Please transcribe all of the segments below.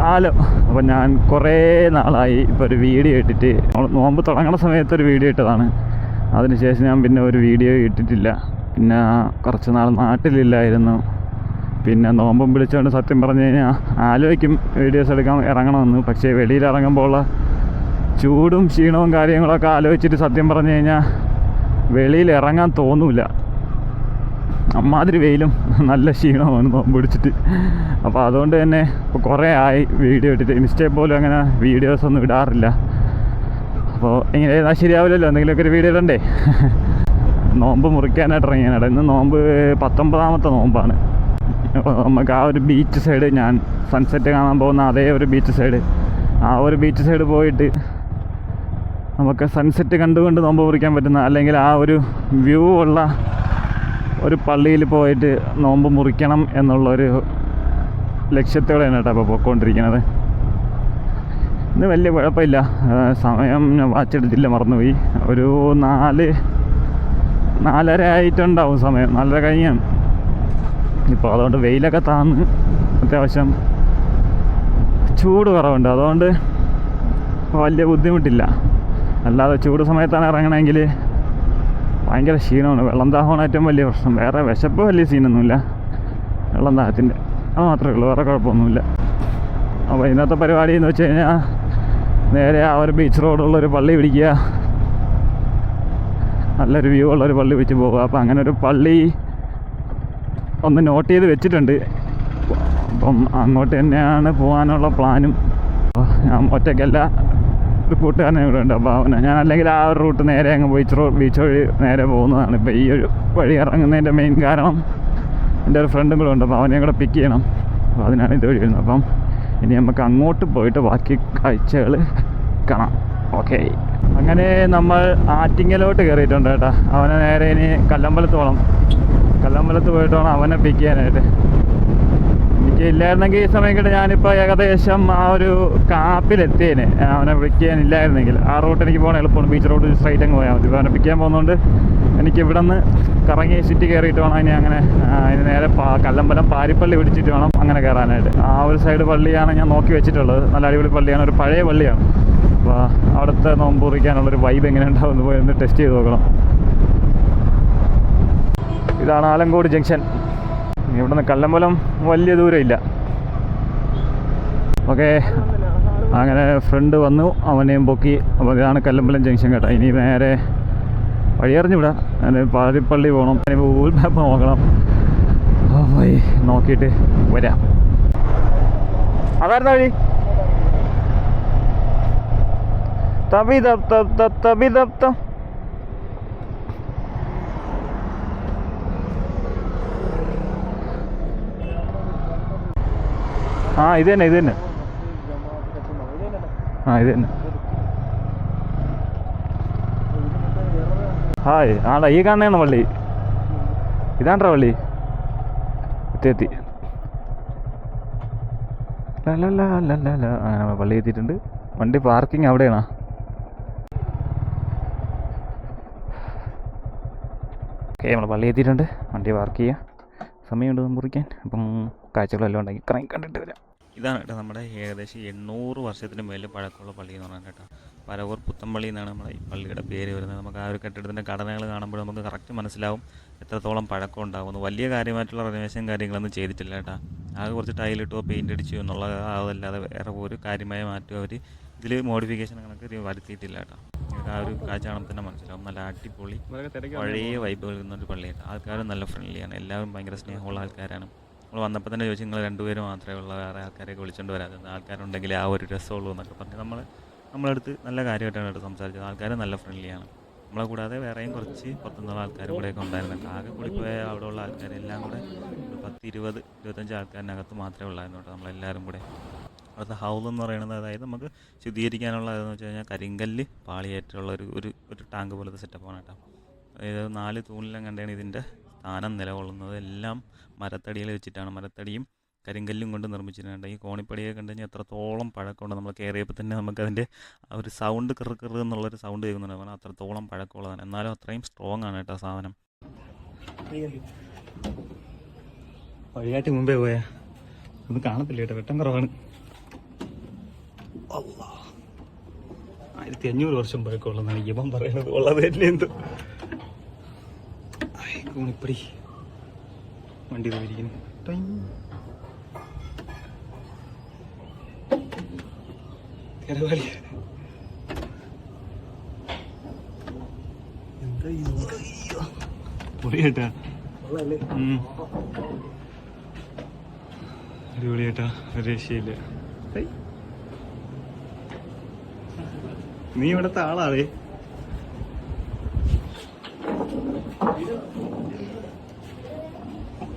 Hello. അപ്പോൾ ഞാൻ കുറേ നാളായി ഇപ്പോൾ ഒരു വീഡിയോ ഇട്ടിട്ട്, നോമ്പ് തുടങ്ങുന്ന സമയത്ത് ഒരു വീഡിയോ ഇട്ടതാണ്. അതിനുശേഷം ഞാൻ പിന്നെ ഒരു വീഡിയോ ഇട്ടിട്ടില്ല. പിന്നെ കുറച്ച് നാൾ നാട്ടിലില്ലായിരുന്നു. പിന്നെ നോമ്പും പിടിച്ചുകൊണ്ട് സത്യം പറഞ്ഞു കഴിഞ്ഞാൽ ആലോചിക്കും വീഡിയോസ് എടുക്കാൻ ഇറങ്ങണമെന്ന്. പക്ഷേ വെളിയിൽ ഇറങ്ങുമ്പോൾ ഉള്ള ചൂടും ക്ഷീണവും കാര്യങ്ങളൊക്കെ ആലോചിച്ചിട്ട് സത്യം പറഞ്ഞു കഴിഞ്ഞാൽ വെളിയിൽ ഇറങ്ങാൻ തോന്നില്ല. അമ്മാതിരി വെയിലും നല്ല ക്ഷീണമാണ് നോമ്പ് പിടിച്ചിട്ട്. അപ്പോൾ അതുകൊണ്ട് തന്നെ ഇപ്പോൾ കുറേ ആയി വീഡിയോ ഇട്ടിട്ട്. ഇൻസ്റ്റയിൽ പോലും അങ്ങനെ വീഡിയോസൊന്നും ഇടാറില്ല. അപ്പോൾ ഇങ്ങനെ ചെയ്താൽ ശരിയാവില്ലല്ലോ, എന്തെങ്കിലുമൊക്കെ ഒരു വീഡിയോ ഇടണ്ടേ. നോമ്പ് മുറിക്കാനായിട്ട് ഇറങ്ങിയാണ്. ഇന്ന് നോമ്പ് 19ാമത്തെ നോമ്പാണ്. അപ്പോൾ നമുക്ക് ആ ഒരു ബീച്ച് സൈഡ്, ഞാൻ സൺസെറ്റ് കാണാൻ പോകുന്ന അതേ ഒരു ബീച്ച് സൈഡ്, ആ ഒരു ബീച്ച് സൈഡ് പോയിട്ട് നമുക്ക് സൺസെറ്റ് കണ്ടുകൊണ്ട് നോമ്പ് മുറിക്കാൻ പറ്റുന്ന, അല്ലെങ്കിൽ ആ ഒരു വ്യൂ ഉള്ള ഒരു പള്ളിയിൽ പോയിട്ട് നോമ്പ് മുറിക്കണം എന്നുള്ളൊരു ലക്ഷ്യത്തോടെയാണ് കേട്ടോ അപ്പോൾ പോയിക്കൊണ്ടിരിക്കുന്നത്. ഇന്ന് വലിയ കുഴപ്പമില്ല. സമയം ഞാൻ വാച്ചെടുത്തില്ല, മറന്നുപോയി. ഒരു 4:30 ആയിട്ടുണ്ടാവും സമയം. 4:30 കഴിഞ്ഞാണ് ഇപ്പോൾ. അതുകൊണ്ട് വെയിലൊക്കെ താന്ന് അത്യാവശ്യം ചൂട് കുറവുണ്ട്. അതുകൊണ്ട് വലിയ ബുദ്ധിമുട്ടില്ല. അല്ലാതെ ചൂട് സമയത്താണ് ഇറങ്ങണമെങ്കിൽ ഭയങ്കര ക്ഷീണമാണ്. വെള്ളം ദാഹമാണ് ഏറ്റവും വലിയ പ്രശ്നം. വേറെ വിശപ്പ് വലിയ സീനൊന്നുമില്ല, വെള്ളം ദാഹത്തിൻ്റെ അത് മാത്രമേ ഉള്ളൂ, വേറെ കുഴപ്പമൊന്നുമില്ല. അപ്പോൾ ഇന്നത്തെ പരിപാടി എന്ന് വെച്ച് കഴിഞ്ഞാൽ നേരെ ആ ഒരു ബീച്ച് റോഡുള്ളൊരു പള്ളി പിടിക്കുക, നല്ലൊരു വ്യൂ ഉള്ളൊരു പള്ളി പിടിച്ച് പോവുക. അപ്പോൾ അങ്ങനെ ഒരു പള്ളി ഒന്ന് നോട്ട് ചെയ്ത് വെച്ചിട്ടുണ്ട്. അപ്പം അങ്ങോട്ട് തന്നെയാണ് പോകാനുള്ള പ്ലാനും. ഞാൻ ഒറ്റയ്ക്കല്ല, ഒരു കൂട്ടുകാരനെ ഇവിടെ ഉണ്ട്. അപ്പോൾ ഞാൻ അല്ലെങ്കിൽ ആ ഒരു റൂട്ട് നേരെ അങ്ങ് ബീച്ച് വഴി നേരെ പോകുന്നതാണ്. ഇപ്പോൾ ഈ ഒരു വഴി ഇറങ്ങുന്നതിൻ്റെ മെയിൻ കാരണം എൻ്റെ ഒരു ഫ്രണ്ടും കൂടെ ഉണ്ട്. അപ്പോൾ അവനെ കൂടെ പിക്ക് ചെയ്യണം. അപ്പോൾ അതിനാണ് ഇത് വഴി വരുന്നത്. അപ്പം ഇനി നമുക്ക് അങ്ങോട്ട് പോയിട്ട് ബാക്കി കാഴ്ചകൾ കാണാം. ഓക്കെ, അങ്ങനെ നമ്മൾ ആറ്റിങ്ങലോട്ട് കയറിയിട്ടുണ്ട് കേട്ടോ. അവനെ നേരെ ഇനി കല്ലമ്പലത്ത് പോകണം. കല്ലമ്പലത്ത് പോയിട്ട് വേണം അവനെ പിക്ക് ചെയ്യാനായിട്ട്. എനിക്ക് ഇല്ലായിരുന്നെങ്കിൽ ഈ സമയം കിട്ടും ഞാനിപ്പോൾ ഏകദേശം ആ ഒരു കാപ്പിലെത്തിയേനെ. അവനെ പിക്ക് ചെയ്യാനില്ലായിരുന്നെങ്കിൽ ആ റൂട്ട് എനിക്ക് പോകണം എളുപ്പമാണ്. ബീച്ച് റോഡ് സ്ട്രൈറ്റ് അങ്ങ് പോയാൽ മതി. ഇപ്പോൾ അവനെ പിക്ക് ചെയ്യാൻ പോകുന്നതുകൊണ്ട് എനിക്ക് ഇവിടെ നിന്ന് കറങ്ങി സിറ്റി കയറിയിട്ട് വേണം ഇനി അങ്ങനെ അതിന് നേരെ കല്ലമ്പലം പാരിപ്പള്ളി പിടിച്ചിട്ട് വേണം അങ്ങനെ കയറാനായിട്ട്. ആ ഒരു സൈഡ് പള്ളിയാണ് ഞാൻ നോക്കി വെച്ചിട്ടുള്ളത്. നല്ല അടിപൊളി പള്ളിയാണ്, ഒരു പഴയ പള്ളിയാണ്. അപ്പോൾ അവിടുത്തെ നോമ്പ് കുറിക്കാനുള്ളൊരു വൈബ് എങ്ങനെ ഉണ്ടാവുമെന്ന് പോയി ഒന്ന് ടെസ്റ്റ് ചെയ്ത് നോക്കണം. ഇതാണ് ആലങ്കോട് ജംഗ്ഷൻ. ഇവിടെ നിന്ന് കല്ലമ്പലം വലിയ ദൂരമില്ല. ഓക്കെ, അങ്ങനെ ഫ്രണ്ട് വന്നു, അവനെയും പൊക്കി. അപ്പോൾ ഇതാണ് കല്ലമ്പലം ജംഗ്ഷൻ കേട്ടോ. ഇനി നേരെ വഴിയറിഞ്ഞുവിടാം. അതിന് പാരിപ്പള്ളി പോകണം. അതിന് ഗൂഗിൾ മാപ്പ് നോക്കണം. പോയി നോക്കിയിട്ട് വരാം. അതായിരുന്നു വഴി. തബിതം ആ ഇത് തന്നെ ഇത് തന്നെ. ഇത് തന്നെ. ഹായ്, ആടാ ഈ കാണുന്നതാണ് പള്ളി. ഇതാണ്ടാ പള്ളി. എത്തി അങ്ങനെ പള്ളി എത്തിയിട്ടുണ്ട്. വണ്ടി പാർക്കിംഗ് അവിടെയാണോ? ഓക്കെ, നമ്മൾ പള്ളി എത്തിയിട്ടുണ്ട്. വണ്ടി പാർക്ക് ചെയ്യുക. സമയമുണ്ട് മുറിക്കാൻ. അപ്പം കാഴ്ചകളെല്ലാം ഉണ്ടെങ്കിൽ കറങ്ങി കണ്ടിട്ട് വരാം. ഇതാണ് കേട്ടോ നമ്മുടെ ഏകദേശം 800 വർഷത്തിന് മേലെ പഴക്കമുള്ള പള്ളി എന്ന് പറഞ്ഞാൽ കേട്ടോ. പരവൂർ പുത്തമ്പള്ളി എന്നാണ് നമ്മുടെ ഈ പള്ളിയുടെ പേര് വരുന്നത്. നമുക്ക് ആ ഒരു കെട്ടിടത്തിൻ്റെ ഘടനകൾ കാണുമ്പോൾ നമുക്ക് കറക്റ്റ് മനസ്സിലാവും എത്രത്തോളം പഴക്കം ഉണ്ടാകുന്നു. വലിയ കാര്യമായിട്ടുള്ള റിനോവേഷൻ കാര്യങ്ങളൊന്നും ചെയ്തിട്ടില്ല കേട്ടോ. ആകെ കുറച്ച് ടൈലിട്ടോ പെയിൻ്റ് അടിച്ചു എന്നുള്ള അതല്ലാതെ വേറെ ഒരു കാര്യമായ മാറ്റം അവർ ഇതിൽ മോഡിഫിക്കേഷൻ അങ്ങനെയൊക്കെ വരുത്തിയിട്ടില്ല കേട്ടോ. ആ ഒരു കാഴ്ച കാണുമ്പോൾ തന്നെ മനസ്സിലാവും. നല്ല അടിപൊളി പഴയ വൈബ് വരുന്നൊരു പള്ളിയാണ്. ആൾക്കാരും നല്ല ഫ്രണ്ട്ലിയാണ്. എല്ലാവരും ഭയങ്കര സ്നേഹമുള്ള ആൾക്കാരാണ്. നമ്മൾ വന്നപ്പോൾ തന്നെ ചോദിച്ചു നിങ്ങൾ 2 പേര് മാത്രമേ ഉള്ള, വേറെ ആൾക്കാരെയൊക്കെ വിളിച്ചുകൊണ്ട് വരാതെ ആൾക്കാരുണ്ടെങ്കിൽ ആ ഒരു രസമുള്ളൂ എന്നൊക്കെ പറഞ്ഞ് നമ്മളടുത്ത് നല്ല കാര്യമായിട്ടാണ് കേട്ടോ സംസാരിച്ചത്. ആൾക്കാർ നല്ല ഫ്രണ്ട്ലിയാണ്. നമ്മളെ കൂടാതെ വേറെയും കുറച്ച് പുറത്തുനിന്നുള്ള ആൾക്കാരും കൂടെയൊക്കെ ഉണ്ടായിരുന്നു. ആകെ കൂടിപ്പോയ അവിടെയുള്ള ആൾക്കാരെല്ലാം കൂടെ 10-20-25 ആൾക്കാരിനകത്ത് മാത്രമേ ഉള്ളായിരുന്നു കേട്ടോ. നമ്മളെല്ലാവരും കൂടെ അവിടുത്തെ ഹൗസ് എന്ന് പറയുന്നത്, അതായത് നമുക്ക് ശുദ്ധീകരിക്കാനുള്ള അതെന്ന് വെച്ച് കഴിഞ്ഞാൽ കരിങ്കല്ല് പാളിയേറ്റുള്ള ഒരു ടാങ്ക് പോലത്തെ സെറ്റപ്പാണ് കേട്ടോ. അതായത് 4 തൂണിലും കണ്ടാണ് ഇതിൻ്റെ സ്ഥാനം നിലകൊള്ളുന്നത്. എല്ലാം മരത്തടിയിൽ വെച്ചിട്ടാണ്. മരത്തടിയും കരിങ്കല്ലും കൊണ്ട് നിർമ്മിച്ചിട്ടുണ്ട്. ഈ കോണിപ്പടിയെ കണ്ടു കഴിഞ്ഞാൽ എത്രത്തോളം പഴക്കമുണ്ട്. നമ്മൾ കയറിയപ്പോൾ തന്നെ നമുക്കതിൻ്റെ ആ ഒരു സൗണ്ട് കിറു എന്നുള്ളൊരു സൗണ്ട് കേൾക്കുന്നുണ്ട്. കാരണം അത്രത്തോളം പഴക്കമുള്ളതാണ്. എന്നാലും അത്രയും സ്ട്രോങ് ആണ് കേട്ടോ സാധനം. വഴിയാട്ടി മുമ്പേ പോയാൽ ഒന്നും കാണത്തില്ല കേട്ടോ, വെട്ടം കുറവാണ്. 1500 വർഷം പഴക്കമുള്ളതാണ് ഇവൻ പറയണത്. ഉള്ളത് തന്നെ എന്തോ കൂണിപ്പടി വണ്ടി പോയിരിക്കുന്നു. പൊളിയേട്ടാ, അടിപൊളിയേട്ടാ, ഒരു രക്ഷയില്ല. നീ ഇവിടത്തെ ആളാവേ.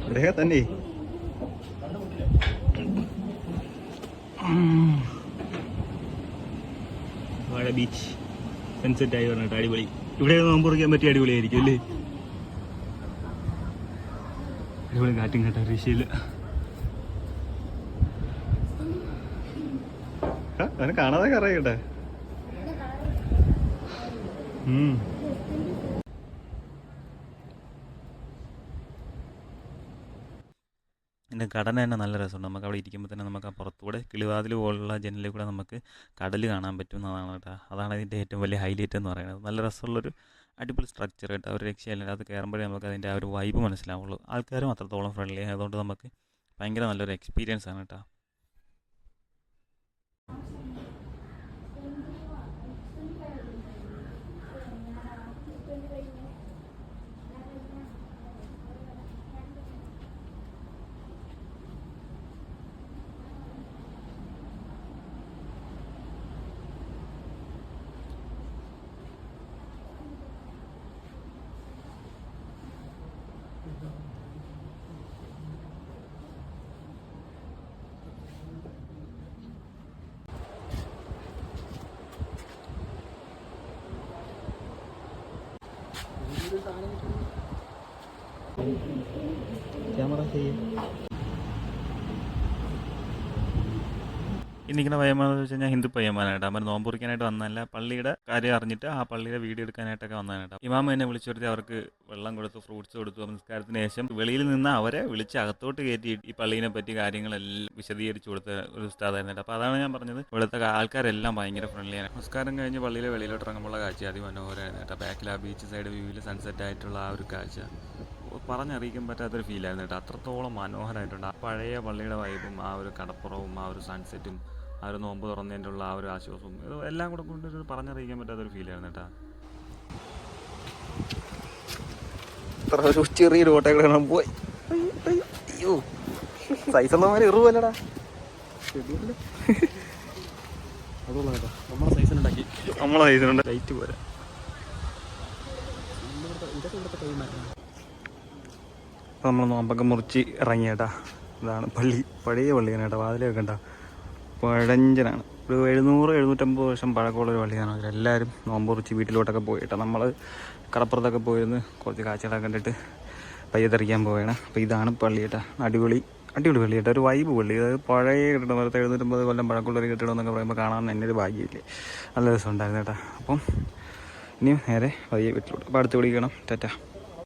ഇവിടെ തന്നെ വാഴ ബീച്ച് സൺസെറ്റ് ആയി പറഞ്ഞിട്ട് അടിപൊളി. ഇവിടെ നോമ്പ് കുറിക്കാൻ പറ്റിയ അടിപൊളിയായിരിക്കും അല്ലേ? അടിപൊളി കാറ്റും കേട്ട രക്ഷയില്ല. അവനെ കാണാതെ കറയട്ടെ. ഇതിൻ്റെ ഘടന തന്നെ നല്ല രസമുണ്ട്. നമുക്ക് അവിടെ ഇരിക്കുമ്പോൾ തന്നെ നമുക്ക് ആ പുറത്തൂടെ കിളിവാതിൽ പോലുള്ള ജനലിൽ കൂടെ നമുക്ക് കടൽ കാണാൻ പറ്റും എന്നതാണ് കേട്ടോ. അതാണ് ഇതിൻ്റെ ഏറ്റവും വലിയ ഹൈലൈറ്റ് എന്ന് പറയുന്നത്. നല്ല രസമുള്ളൊരു അടിപൊളി സ്ട്രക്ചർ കേട്ടോ. ഒരു രക്ഷയില്ല. അത് കയറുമ്പോഴേ നമുക്ക് അതിൻ്റെ ആ ഒരു വൈബ് മനസ്സിലാവുള്ളൂ. ആൾക്കാരും അത്രത്തോളം ഫ്രണ്ട്ലി ആയതുകൊണ്ട് നമുക്ക് ഭയങ്കര നല്ലൊരു എക്സ്പീരിയൻസ് ആണ് കേട്ടോ. ക്യാമറ ഈ നിൽക്കുന്ന പയ്യന്മാരെന്ന് വെച്ച് കഴിഞ്ഞാൽ ഹിന്ദു പയ്യന്മാരായിട്ട് അവർ നോമ്പ് കുറിക്കാനായിട്ട് വന്നതല്ല, പള്ളിയുടെ കാര്യം അറിഞ്ഞിട്ട് ആ പള്ളിയുടെ വീഡിയോ എടുക്കാനായിട്ടൊക്കെ വന്നതായിട്ട്. ഇമാമ എന്നെ വിളിച്ചു വരുത്തി അവർക്ക് വെള്ളം കൊടുത്തു, ഫ്രൂട്ട്സ് കൊടുത്തു. നമസ്കാരത്തിന് ശേഷം വെളിയിൽ നിന്ന് അവരെ വിളിച്ച് അകത്തോട്ട് കയറ്റി ഈ പള്ളീനെ പറ്റി കാര്യങ്ങളെല്ലാം വിശദീകരിച്ചു കൊടുത്ത ഒരു ഉസ്താദായിരുന്നു. അപ്പോൾ അതാണ് ഞാൻ പറഞ്ഞത്, ഇവിടുത്തെ ആൾക്കാരെല്ലാം ഭയങ്കര ഫ്രണ്ട്ലിയാണ്. നമസ്കാരം കഴിഞ്ഞ് പള്ളിയിലെ വെളിയിലോട്ട് ഇറങ്ങുമ്പോൾ കാഴ്ച അതിമനോഹരമായിരുന്നു കേട്ടോ. ബാക്കിൽ ആ ബീച്ച് സൈഡ് വ്യൂവിൽ സൺസെറ്റ് ആയിട്ടുള്ള ആ ഒരു കാഴ്ച പറഞ്ഞറിയിക്കാൻ പറ്റാത്തൊരു ഫീലായിരുന്നു കേട്ടോ. അത്രത്തോളം മനോഹരമായിട്ടുണ്ട്. ആ പഴയ പള്ളിയുടെ വൈബും ആ ഒരു കടപ്പുറവും ആ ഒരു സൺസെറ്റും ആ ഒരു നോമ്പ് തുറന്നതിൻ്റെ ഉള്ള ആ ഒരു ആശ്വാസവും ഇത് എല്ലാം കൂടെ കൊണ്ടൊരു പറഞ്ഞറിയിക്കാൻ പറ്റാത്തൊരു ഫീലായിരുന്നു കേട്ടോ. ചെറിയൊരു ഓട്ടം പോയി. അയ്യോ, സൈസുള്ളമാര് എറുവല്ലടാ. നമ്മളെ സൈസിനുണ്ടാക്കി ലൈറ്റ് പോരാ. അപ്പോൾ നമ്മൾ നോമ്പൊക്കെ മുറിച്ച് ഇറങ്ങിയേട്ടാ. ഇതാണ് പള്ളി, പഴയ പള്ളിയാണ് കേട്ടോ. വാതിലൊക്കെ ഉണ്ടോ, പഴഞ്ചനാണ്. ഒരു 700-750 വർഷം പഴക്കമുള്ളൊരു പള്ളിയാണ്. അതിലെല്ലാവരും നോമ്പ് മുറിച്ച് വീട്ടിലോട്ടൊക്കെ പോയിട്ടാണ്. നമ്മൾ കടപ്പുറത്തൊക്കെ പോയിരുന്ന് കുറച്ച് കാഴ്ചകളൊക്കെ കണ്ടിട്ട് പയ്യത്തെറിക്കാൻ പോവുകയാണ്. അപ്പോൾ ഇതാണ് പള്ളി കേട്ടോ. അടിപൊളി പള്ളി കേട്ടോ. ഒരു വൈബ് പള്ളി. അതായത് പഴയ കെട്ടിടം, 750 കൊല്ലം പഴക്കമുള്ളൊരു കെട്ടിടം എന്നൊക്കെ പറയുമ്പോൾ കാണാൻ എൻ്റെ ഒരു ഭാഗ്യമില്ലേ. നല്ല രസം ഉണ്ടായിരുന്നു കേട്ടോ. അപ്പം ഇനിയും നേരെ പയ്യെ വീട്ടിലോട്ട്. അപ്പോൾ അടുത്ത് വിളിക്കണം. ടാറ്റ.